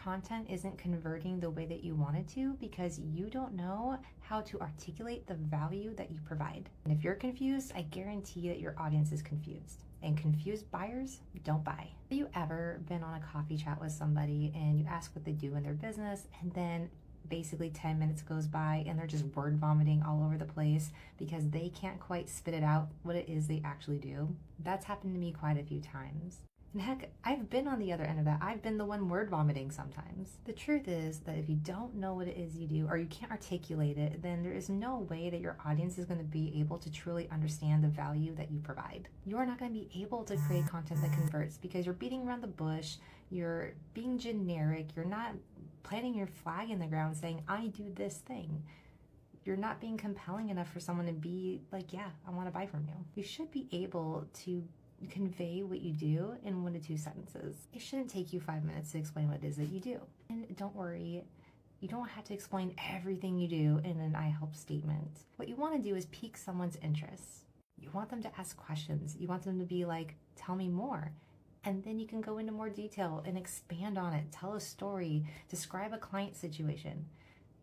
content isn't converting the way that you want it to because you don't know how to articulate the value that you provide. And if you're confused, I guarantee that your audience is confused. And confused buyers don't buy. Have you ever been on a coffee chat with somebody and you ask what they do in their business, and then basically 10 minutes goes by and they're just word vomiting all over the place because they can't quite spit it out what it is they actually do? That's happened to me quite a few times. And heck, I've been on the other end of that. I've been the one word vomiting sometimes. The truth is that if you don't know what it is you do or you can't articulate it, then there is no way that your audience is going to be able to truly understand the value that you provide. You're not going to be able to create content that converts because you're beating around the bush, you're being generic, you're not planting your flag in the ground saying, I do this thing. You're not being compelling enough for someone to be like, yeah, I want to buy from you. You should be able to convey what you do in 1 to 2 sentences. It shouldn't take you 5 minutes to explain what it is that you do. And don't worry, you don't have to explain everything you do in an I help statement. What you want to do is pique someone's interest. You want them to ask questions. You want them to be like, tell me more. And then you can go into more detail and expand on it, tell a story, describe a client situation.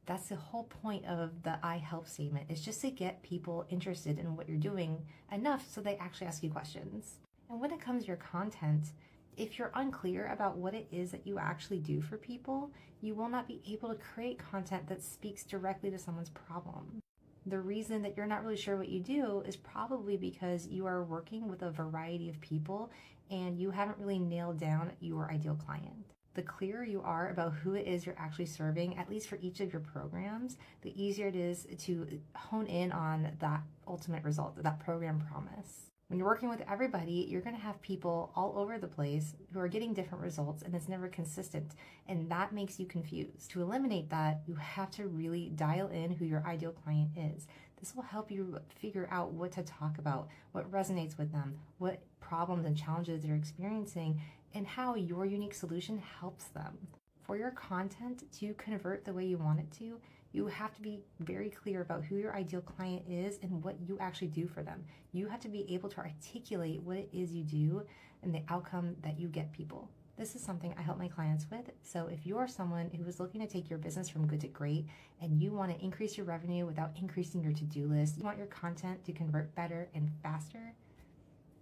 That's the whole point of the I help statement, is just to get people interested in what you're doing enough so they actually ask you questions. And when it comes to your content, if you're unclear about what it is that you actually do for people, you will not be able to create content that speaks directly to someone's problem. The reason that you're not really sure what you do is probably because you are working with a variety of people and you haven't really nailed down your ideal client. The clearer you are about who it is you're actually serving, at least for each of your programs, the easier it is to hone in on that ultimate result, that program promise. When you're working with everybody, you're going to have people all over the place who are getting different results, and it's never consistent, and that makes you confused. To eliminate that, you have to really dial in who your ideal client is. This will help you figure out what to talk about, what resonates with them, what problems and challenges they're experiencing, and how your unique solution helps them. For your content to convert the way you want it to, you have to be very clear about who your ideal client is and what you actually do for them. You have to be able to articulate what it is you do and the outcome that you get people. This is something I help my clients with. So if you're someone who is looking to take your business from good to great and you want to increase your revenue without increasing your to-do list, you want your content to convert better and faster,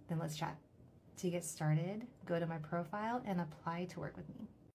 then let's chat. To get started, go to my profile and apply to work with me.